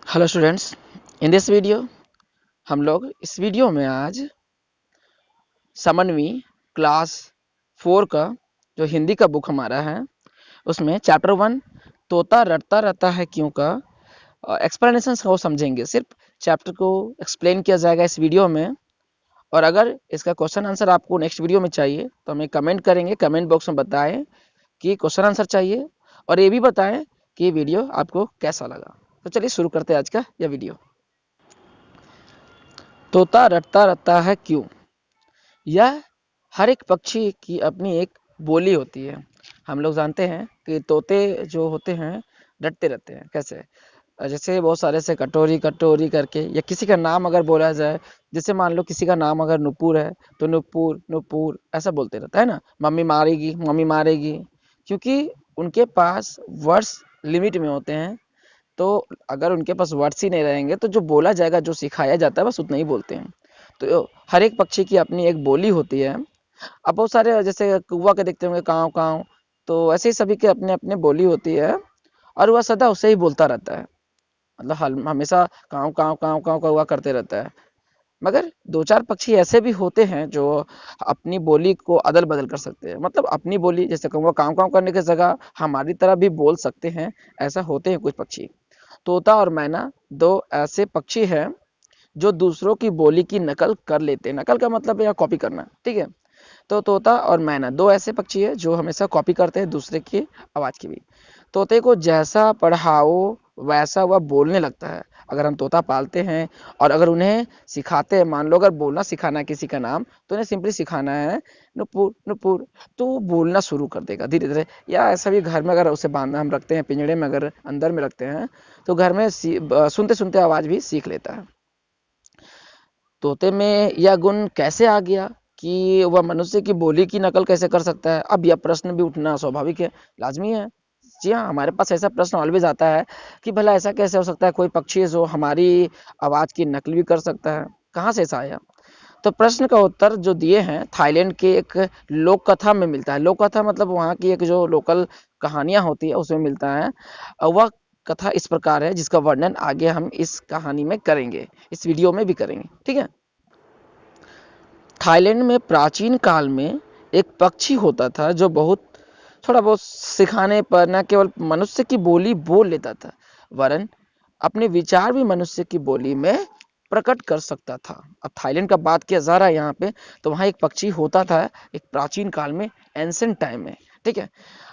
Hello students, in this video हम लोग इस वीडियो में आज समन्वी क्लास 4 का जो हिंदी का बुक हमारा है उसमें चैप्टर 1 तोता रटता रहता है क्यों का एक्सप्लेनेशन को समझेंगे। सिर्फ चैप्टर को एक्सप्लेन किया जाएगा इस वीडियो में। और अगर इसका क्वेश्चन आंसर आपको नेक्स्ट वीडियो में चाहिए तो हमें कमेंट करेंगे, कमेंट बॉक्स में बताएं कि क्वेश्चन आंसर चाहिए और ये भी बताएं कि ये वीडियो आपको कैसा लगा। तो चलिए शुरू करते हैं आज का यह वीडियो। तोता रटता रहता है क्यों? यह हर एक पक्षी की अपनी एक बोली होती है। हम लोग जानते हैं कि तोते जो होते हैं रटते रहते हैं। कैसे? जैसे बहुत सारे से कटोरी कटोरी करके, या किसी का नाम अगर बोला जाए, जैसे मान लो किसी का नाम अगर नुपुर है तो नुपुर नुपुर ऐसा बोलते रहता है ना। मम्मी मारेगी मम्मी मारेगी, क्योंकि उनके पास वर्ड्स लिमिट में होते हैं। तो अगर उनके पास वर्ड्स ही नहीं रहेंगे तो जो बोला जाएगा, जो सिखाया जाता है, बस उतना ही बोलते हैं। तो हर एक पक्षी की अपनी एक बोली होती है। अब बहुत सारे जैसे कौवा के देखते होंगे काव काव, तो ऐसे ही सभी के अपने अपने बोली होती है और वह सदा उसे ही बोलता रहता है। मतलब हमेशा काव काव काव काव कौवा करते रहता है। मगर दो चार पक्षी ऐसे भी होते हैं जो अपनी बोली को अदल बदल कर सकते हैं। मतलब अपनी बोली, जैसे कौवा काव काव करने की जगह हमारी तरह भी बोल सकते हैं। ऐसा होते हैं कुछ पक्षी। तोता और मैना दो ऐसे पक्षी हैं जो दूसरों की बोली की नकल कर लेते हैं। नकल का मतलब है कॉपी करना, ठीक है। तो तोता और मैना दो ऐसे पक्षी है जो हमेशा कॉपी करते हैं दूसरे की आवाज की भी। तोते को जैसा पढ़ाओ वैसा वह बोलने लगता है। अगर हम तोता पालते हैं और अगर उन्हें सिखाते हैं, मान लो अगर बोलना सिखाना है किसी का नाम, तो उन्हें सिंपली सिखाना है नुपुर नुपुर, तो वो बोलना शुरू कर देगा धीरे धीरे। या ऐसा भी घर में अगर उसे बांधना हम रखते हैं पिंजड़े में, अगर अंदर में रखते हैं तो घर में सुनते सुनते आवाज भी सीख लेता है। तोते में यह गुण कैसे आ गया कि वह मनुष्य की बोली की नकल कैसे कर सकता है? अब यह प्रश्न भी उठना स्वाभाविक है, लाजमी है। जी हाँ, हमारे पास ऐसा प्रश्न ऑलवेज आता है कि भला ऐसा कैसे हो सकता है, कोई पक्षी है जो हमारी आवाज की नकल भी कर सकता है, कहाँ से ऐसा आया? तो प्रश्न का उत्तर जो दिए हैं थाईलैंड के एक लोक कथा में मिलता है। लोक कथा मतलब वहाँ की एक जो लोकल कहानियां होती है उसमें मिलता है। वह कथा इस प्रकार है जिसका वर्णन आगे हम इस कहानी में करेंगे, इस वीडियो में भी करेंगे, ठीक है। थाईलैंड में प्राचीन काल में एक पक्षी होता था जो बहुत थोड़ा बहुत सिखाने पर न केवल मनुष्य की बोली बोल लेता था, वरन अपने विचार भी मनुष्य की बोली में प्रकट कर सकता था। अब थाईलैंड का बात किया जा रहा है यहाँ पे, तो वहाँ एक पक्षी होता था एक प्राचीन काल में, एंसेंट टाइम में, ठीक है।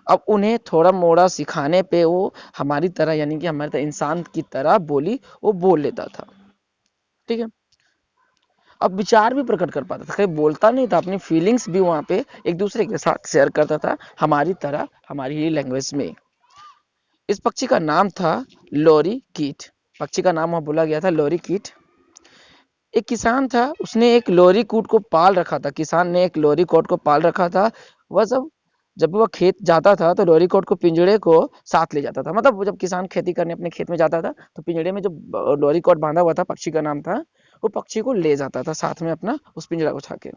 अब उन्हें थोड़ा मोड़ा सिखाने पे वो हमारी तरह, यानी कि हमारे तरह इंसान की तरह बोली वो बोल लेता था, ठीक है। अब विचार भी प्रकट कर पाता था, कहीं बोलता नहीं था, अपनी फीलिंग्स भी वहां पे एक दूसरे के साथ शेयर करता था हमारी तरह, हमारी ही लैंग्वेज में। इस पक्षी का नाम था लोरी कीट। पक्षी का नाम वहां बोला गया था लोरी कीट। एक किसान था, उसने एक लोरी कूट को पाल रखा था। किसान ने एक लोरी कोट को पाल रखा था। वह जब जब वह खेत जाता था तो लोरी कोट को पिंजड़े को साथ ले जाता था। मतलब वो जब किसान खेती करने अपने खेत में जाता था तो पिंजड़े में जो लोरी कोट बांधा हुआ था, पक्षी का नाम था, वो पक्षी को ले जाता था साथ में अपना उस पिंजरा को उठा के,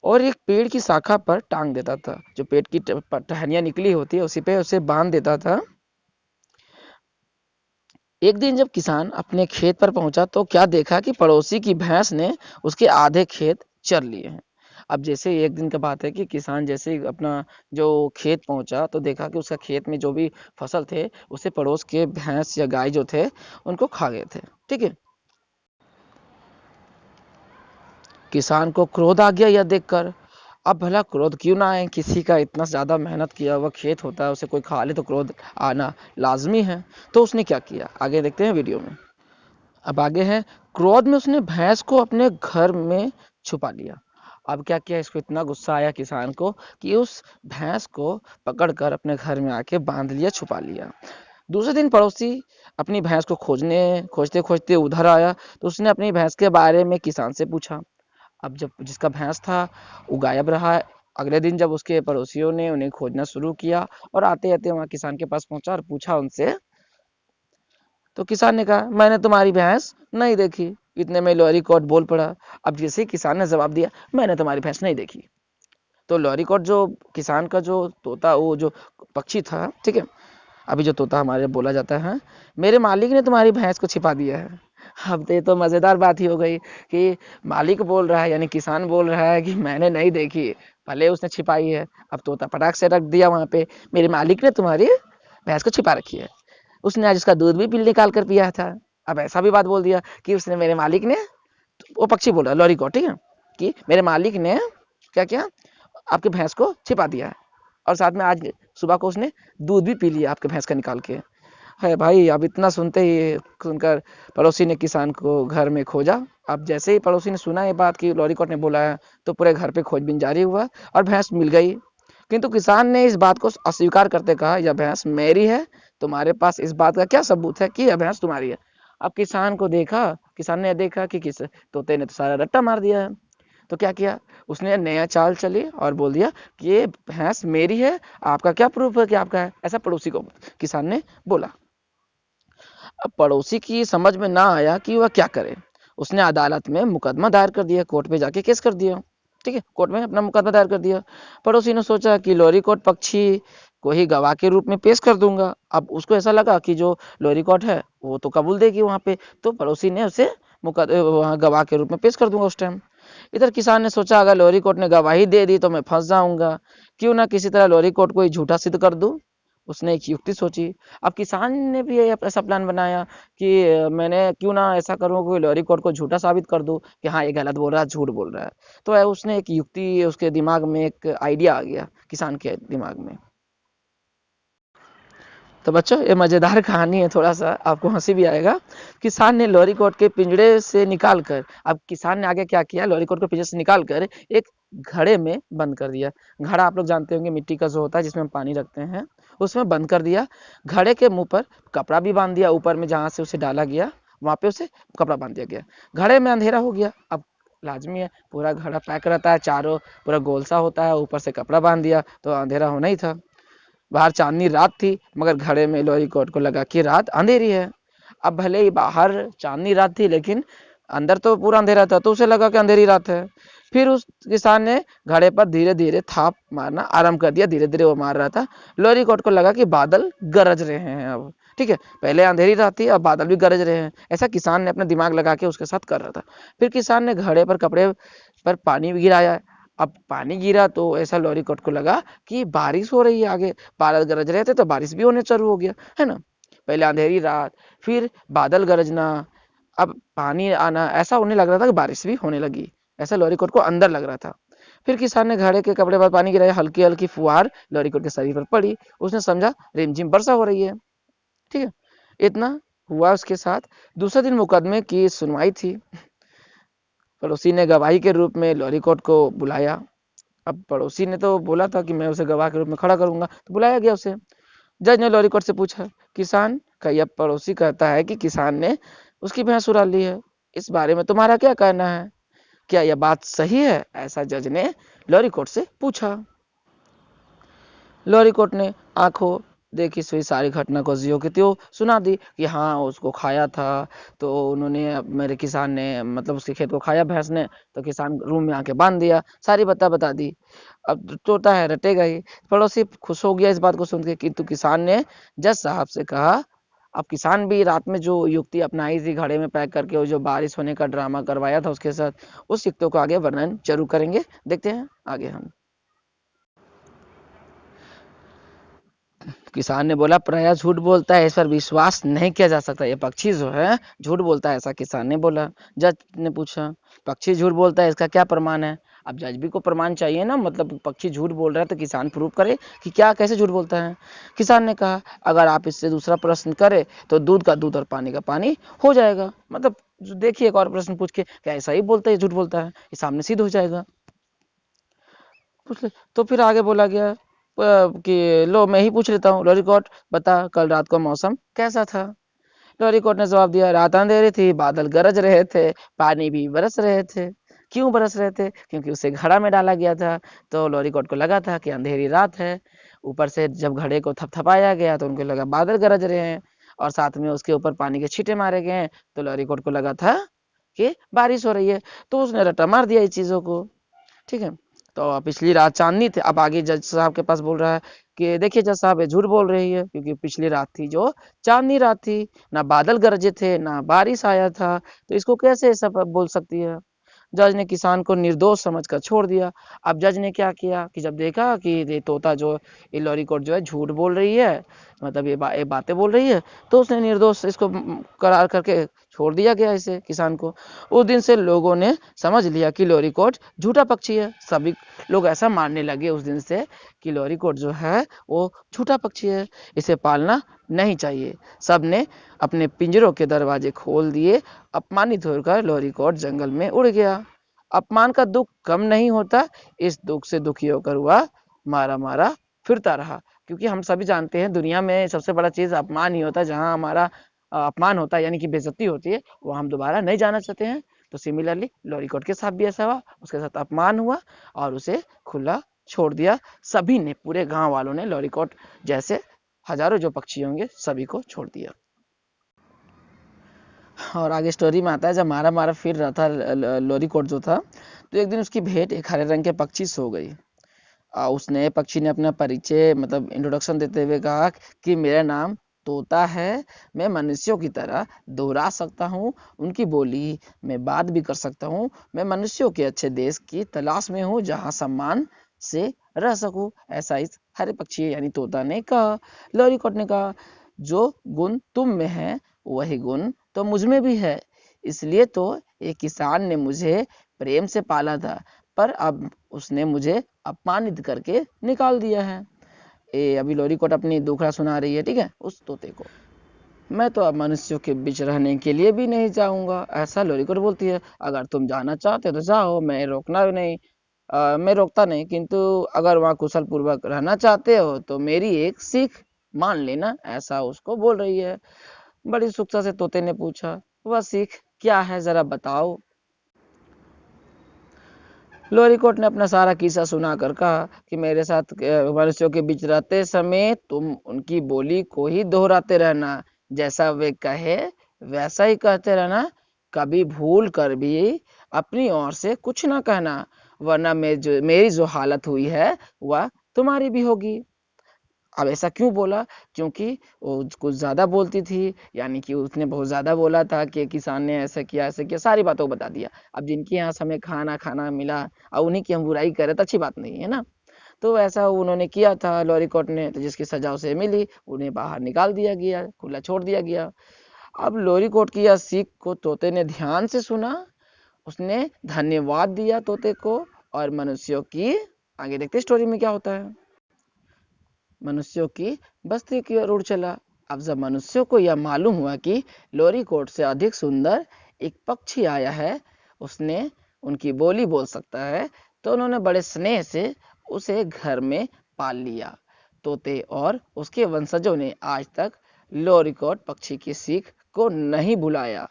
और एक पेड़ की शाखा पर टांग देता था। जो पेड़ की टहनियां निकली होती है उसी पे उसे बांध देता था। एक दिन जब किसान अपने खेत पर पहुंचा तो क्या देखा कि पड़ोसी की भैंस ने उसके आधे खेत चर लिए हैं। अब जैसे एक दिन का बात है कि किसान जैसे ही अपना जो खेत पहुंचा तो देखा कि उसका खेत में जो भी फसल थे उसे पड़ोस के भैंस या गाय जो थे उनको खा गए थे, ठीक है। किसान को क्रोध आ गया यह देखकर। अब भला क्रोध क्यों ना आए, किसी का इतना ज्यादा मेहनत किया हुआ खेत होता है, उसे कोई खा ले तो क्रोध आना लाजमी है। तो उसने क्या किया आगे देखते हैं वीडियो में। अब आगे है, क्रोध में उसने भैंस को अपने घर में छुपा लिया। अब क्या किया, इसको इतना गुस्सा आया किसान को कि उस भैंस को पकड़कर अपने घर में आके बांध लिया, छुपा लिया। दूसरे दिन पड़ोसी अपनी भैंस को खोजने खोजते खोजते उधर आया तो उसने अपनी भैंस के बारे में किसान से पूछा। अब जब जिसका भैंस था वो गायब रहा। अगले दिन जब उसके पड़ोसियों ने उन्हें खोजना शुरू किया और आते आते वहां किसान के पास पहुंचा और पूछा उनसे, तो किसान ने कहा मैंने तुम्हारी भैंस नहीं देखी। इतने में लोरी कोट बोल पड़ा। अब जैसे ही किसान ने जवाब दिया मैंने तुम्हारी भैंस नहीं देखी, तो लोरी कोट जो किसान का जो तोता, वो जो पक्षी था, ठीक है, अभी जो तोता हमारे बोला जाता है, मेरे मालिक ने तुम्हारी भैंस को छिपा दिया है। अब तो मजेदार बात ही हो गई कि मालिक बोल रहा है, यानी किसान बोल रहा है कि मैंने नहीं देखी, भले उसने छिपाई है। अब तोता पटाख से रख दिया वहां पे, मेरे मालिक ने तुम्हारी भैंस को छिपा रखी है, उसने आज उसका दूध भी बिल निकाल कर पिया था। अब ऐसा भी बात बोल दिया कि उसने, मेरे मालिक ने, वो पक्षी बोल रहा है लॉरी को, ठीक है, कि मेरे मालिक ने क्या किया, आपके भैंस को छिपा दिया है, और साथ में आज सुबह को उसने दूध भी पी लिया आपके भैंस का निकाल के। है भाई, अब इतना सुनते ही सुनकर पड़ोसी ने किसान को घर में खोजा। अब जैसे ही पड़ोसी ने सुना ये बात कि लॉरीकॉट ने बोला है, तो पूरे घर पे खोजबीन जारी हुआ और भैंस मिल गई। किंतु किसान ने इस बात को अस्वीकार करते कहा, यह भैंस मेरी है, तुम्हारे पास इस बात का क्या सबूत है कि यह भैंस तुम्हारी है। अब किसान ने देखा कि किस तोते ने तो सारा रट्टा मार दिया है, तो क्या किया, उसने नया चाल चली और बोल दिया कि ये भैंस मेरी है, आपका क्या प्रूफ है कि आपका है, ऐसा पड़ोसी को किसान ने बोला। अब पड़ोसी की समझ में ना आया कि वह क्या करे, उसने अदालत में मुकदमा दायर कर दिया, कोर्ट में जाके केस कर दिया, ठीक है, कोर्ट में अपना मुकदमा दायर कर दिया। पड़ोसी ने सोचा कि लॉरीकॉट पक्षी को ही गवाह के रूप में पेश कर दूंगा। अब उसको ऐसा लगा कि जो लॉरीकॉट है वो तो कबूल देगी वहां पे, तो पड़ोसी ने उसे वहां गवाह के रूप में पेश कर दूंगा उस टाइम। इधर किसान ने सोचा, अगर लॉरीकॉट ने गवाही दे दी तो मैं फंस जाऊंगा, क्यों ना किसी तरह लॉरीकॉट को ही झूठा सिद्ध कर दूं। उसने एक युक्ति सोची। अब किसान ने भी ऐसा प्लान बनाया कि मैंने क्यों ना ऐसा करूं कि लॉरीकॉट को झूठा साबित कर दूं कि हाँ ये गलत बोल रहा है, झूठ बोल रहा है। तो उसने एक युक्ति, उसके दिमाग में एक आइडिया आ गया, किसान के दिमाग में। तो बच्चों, ये मजेदार कहानी है, थोड़ा सा आपको हंसी भी आएगा। किसान ने लॉरीकॉट के पिंजड़े से निकाल कर, अब किसान ने आगे क्या किया, लॉरीकॉट को पिंजड़े से निकाल कर एक घड़े में बंद कर दिया। घड़ा आप लोग जानते होंगे, मिट्टी का जो होता है जिसमें हम पानी रखते हैं, उसमें बंद कर दिया। घड़े के मुंह पर कपड़ा भी बांध दिया, ऊपर में जहां से उसे डाला गया वहां पे उसे कपड़ा बांध दिया गया। घड़े में अंधेरा हो गया। अब लाजमी है, पूरा घड़ा पैक रहता है, चारों पूरा गोल सा होता है, ऊपर से कपड़ा बांध दिया तो अंधेरा होना ही था। बाहर चांदनी रात थी, मगर घड़े में लॉरीकॉट को लगा कि रात अंधेरी है। अब भले ही बाहर चांदनी रात थी, लेकिन अंदर तो पूरा अंधेरा था, तो उसे लगा कि अंधेरी रात है। फिर उस किसान ने घड़े पर धीरे धीरे थाप मारना आरंभ कर दिया। धीरे धीरे वो मार रहा था। लॉरीकॉट को लगा कि बादल गरज रहे हैं अब, ठीक है, पहले अंधेरी रात थी, अब बादल भी गरज रहे हैं। ऐसा किसान ने अपना दिमाग लगा के उसके साथ कर रहा था। फिर किसान ने घड़े पर कपड़े पर पानी गिराया। अब पानी गिरा तो ऐसा लॉरीकॉट को लगा कि बारिश हो रही है, आगे बादल गरज रहे थे तो बारिश भी होने चालू हो गया, है ना। पहले अंधेरी रात, फिर बादल गरजना, अब पानी आना, ऐसा होने लग रहा था कि बारिश भी होने लगी। ऐसा लॉरीकॉट को अंदर लग रहा था। फिर किसान ने घड़े के कपड़े पर पानी गिराया, हल्की हल्की फुहार लॉरीकॉट के शरीर पर पड़ी। उसने समझा रिमझिम वर्षा हो रही है, ठीक है। इतना हुआ उसके साथ। दूसरे दिन मुकदमे की सुनवाई थी। पड़ोसी ने गवाही के रूप में लॉरीकॉट को बुलाया। अब पड़ोसी ने तो बोला था कि मैं उसे गवाह के रूप में खड़ा करूंगा, तो बुलाया गया उसे। जज ने लॉरीकॉट से पूछा, किसान का यह पड़ोसी कहता है कि किसान ने उसकी भैंस उड़ा ली है, इस बारे में तुम्हारा क्या कहना है, क्या यह बात सही है? ऐसा जज ने लॉरीकॉट से पूछा। लॉरीकॉट ने आंखों देखी सुई सारी घटना को ज्यों की त्यों सुना दी कि हाँ उसको खाया था, तो उन्होंने, मेरे किसान ने, मतलब उसके खेत को खाया भैंस ने, तो किसान रूम में आके बांध दिया, सारी बता दी। अब तोता है रटेगा ही। पड़ोसी खुश हो गया इस बात को सुन के, किंतु किसान ने जज साहब से कहा, अब किसान भी रात में जो युक्ति अपनाई थी घड़े में पैक करके, वो जो बारिश होने का ड्रामा करवाया था उसके साथ, उस युक्ति को आगे वर्णन जरूर करेंगे। देखते हैं आगे हम। किसान ने बोला, प्रायः झूठ बोलता है, इस पर विश्वास नहीं किया जा सकता, ये पक्षी जो है झूठ बोलता है, ऐसा किसान ने बोला। जज ने पूछा, पक्षी झूठ बोलता है, इसका क्या प्रमाण है? अब जज भी को प्रमाण चाहिए ना, मतलब पक्षी झूठ बोल रहा है तो किसान प्रूव करे कि क्या, कैसे झूठ बोलता है। किसान ने कहा, अगर आप इससे दूसरा प्रश्न करें तो दूध का दूध और पानी का पानी हो जाएगा। मतलब देखिए, एक और प्रश्न पूछ के, क्या ऐसा ही बोलता है, झूठ बोलता है, ये सामने सिद्ध हो जाएगा। पूछ ले। तो फिर आगे बोला गया कि लो मैं ही पूछ लेता हूँ, लॉरीकॉट बता, कल रात को मौसम कैसा था? लॉरीकॉट ने जवाब दिया, रात अंधेरी थी, बादल गरज रहे थे, पानी भी बरस रहे थे। क्यों बरस रहे थे? क्योंकि उसे घड़ा में डाला गया था, तो लॉरीकॉट को लगा था कि अंधेरी रात है। ऊपर से जब घड़े को थपथपाया गया तो उनको लगा बादल गरज रहे हैं, और साथ में उसके ऊपर पानी के छींटे मारे गए हैं, तो लॉरीकॉट को लगा था कि बारिश हो रही है, तो उसने रट्टा मार दिया इस चीजों को, ठीक है। तो पिछली रात चांदनी थी। अब आगे जज साहब के पास बोल रहा है, कि देखिए जज साहब ये झूठ बोल रही है, क्योंकि पिछली रात थी जो चांदनी रात थी, ना बादल गरजे थे, ना बारिश आया था, तो इसको कैसे सब बोल सकती है। जज ने किसान को निर्दोष समझकर छोड़ दिया। अब जज ने क्या किया कि जब देखा कि ये तोता जो ये लॉरीकोट जो है झूठ बोल रही है, मतलब ये बातें बोल रही है, तो उसने निर्दोष इसको करार करके छोड़ दिया गया इसे किसान को। उस दिन से लोगों ने समझ लिया कि लॉरीकोट झूठा पक्षी है। सभी लोग ऐसा मानने लगे उस दिन से कि लॉरीकोट जो है वो झूठा पक्षी है, इसे पालना नहीं चाहिए। सबने अपने पिंजरों के दरवाजे खोल दिए। अपमानित होकर लॉरीकोट जंगल में उड़ गया। अपमान का दुख कम नहीं होता, इस दुख से दुखी होकर वह मारा मारा फिरता रहा। क्योंकि हम सभी जानते हैं दुनिया में सबसे बड़ा चीज अपमान ही होता है। जहां हमारा अपमान होता है यानी कि बेइज्जती होती है, वो हम दोबारा नहीं जाना चाहते हैं। तो सिमिलरली लॉरीकोट के साथ भी ऐसा हुआ, उसके साथ अपमान हुआ और उसे खुला छोड़ दिया। सभी ने, पूरे गांव वालों ने लॉरीकोट जैसे हजारों जो पक्षी होंगे सभी को छोड़ दिया। और आगे स्टोरी में आता है, जब मारा मारा फिर रहा था लॉरीकोट जो था, तो एक दिन उसकी भेंट एक हरे रंग के पक्षी सो गई। उस नए पक्षी ने अपना परिचय मतलब इंट्रोडक्शन देते हुए कहा कि मेरा नाम तोता है, मैं मनुष्यों की तरह दोहरा सकता हूँ उनकी बोली, मैं बात भी कर सकता हूँ, मैं मनुष्यों के अच्छे देश की तलाश में हूँ जहाँ सम्मान से रह सकूं। ऐसा इस हरे पक्षी यानी तोता ने कहा। लॉरीकोट ने कहा, जो गुण तुम में है वही गुण तो मुझ में भी है, इसलिए तो एक किसान ने मुझे प्रेम से पाला था, पर अब उसने मुझे अपमानित करके निकाल दिया है। अभी लॉरीकोट अपनी दुखड़ा सुना रही है, ठीक है, उस तोते को। मैं तो अब मनुष्यों के बीच रहने के लिए भी नहीं जाऊंगा, ऐसा लॉरीकोट बोलती है। अगर तुम जाना चाहते हो तो जाओ, मैं रोकना नहीं, मैं रोकता नहीं, किंतु अगर वहाँ कुशल पूर्वक रहना चाहते हो तो मेरी एक सीख मान लेना, ऐसा उसको बोल रही है। बड़ी उत्सुकता से तोते ने पूछा, वह सीख क्या है, जरा बताओ। लॉरीकोट ने अपना सारा किस्सा सुनाकर कहा कि मेरे साथ मनुष्यों के बीच रहते समय तुम उनकी बोली को ही दोहराते रहना, जैसा वे कहे वैसा ही कहते रहना, कभी भूल कर भी अपनी ओर से कुछ ना कहना, वरना मेरी जो हालत हुई है वह तुम्हारी भी होगी। अब ऐसा क्यों बोला, क्योंकि वो कुछ ज्यादा बोलती थी, यानी कि उसने बहुत ज्यादा बोला था कि किसान ने ऐसा किया, सारी बातों को बता दिया। अब जिनके यहाँ हमें खाना खाना मिला और उन्हीं की हम बुराई करें तो अच्छी बात नहीं है ना। तो ऐसा उन्होंने किया था लॉरीकोट ने, तो जिसकी सजा उसे मिली, उन्हें बाहर निकाल दिया गया, खुला छोड़ दिया गया। अब लॉरीकोट की यह सीख को तोते ने ध्यान से सुना, उसने धन्यवाद दिया तोते को और मनुष्यों की, आगे देखते स्टोरी में क्या होता है, मनुष्यों की बस्ती की ओर उड़ चला। अब जब मनुष्यों को यह मालूम हुआ कि लॉरीकोट से अधिक सुंदर एक पक्षी आया है, उसने उनकी बोली बोल सकता है, तो उन्होंने बड़े स्नेह से उसे घर में पाल लिया। तोते और उसके वंशजों ने आज तक लॉरीकोट पक्षी की सीख को नहीं भुलाया।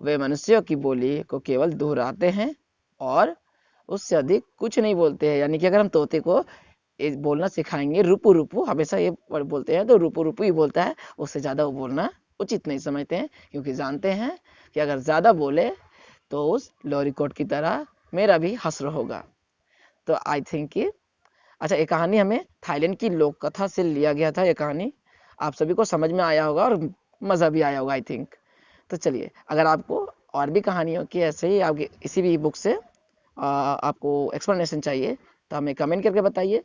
वे मनुष्यों की बोली को केवल दोहराते हैं और उससे अधिक कुछ नहीं बोलते हैं। यानी कि अगर हम तोते को बोलना सिखाएंगे, रुपू रुपू हमेशा ये वर्ड बोलते हैं तो रुपू रुपू ही बोलता है, उससे ज्यादा वो बोलना उचित नहीं समझते हैं, क्योंकि जानते हैं कि अगर ज्यादा बोले तो उस लॉरीकोट की तरह मेरा भी हश्र होगा। तो आई थिंक कि अच्छा, ये कहानी हमें थाईलैंड की लोक कथा से लिया गया था। ये कहानी आप सभी को समझ में आया होगा और मजा भी आया होगा आई थिंक। तो चलिए, अगर आपको और भी कहानियों की ऐसे ही आपके इसी भी बुक से आपको एक्सप्लेनेशन चाहिए तो हमें कमेंट करके बताइए।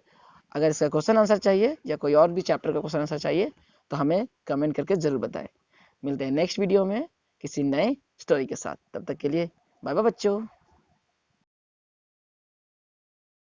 अगर इसका क्वेश्चन आंसर चाहिए या कोई और भी चैप्टर का क्वेश्चन आंसर चाहिए तो हमें कमेंट करके जरूर बताएं। मिलते हैं नेक्स्ट वीडियो में किसी नए स्टोरी के साथ, तब तक के लिए बाय बाय बच्चों।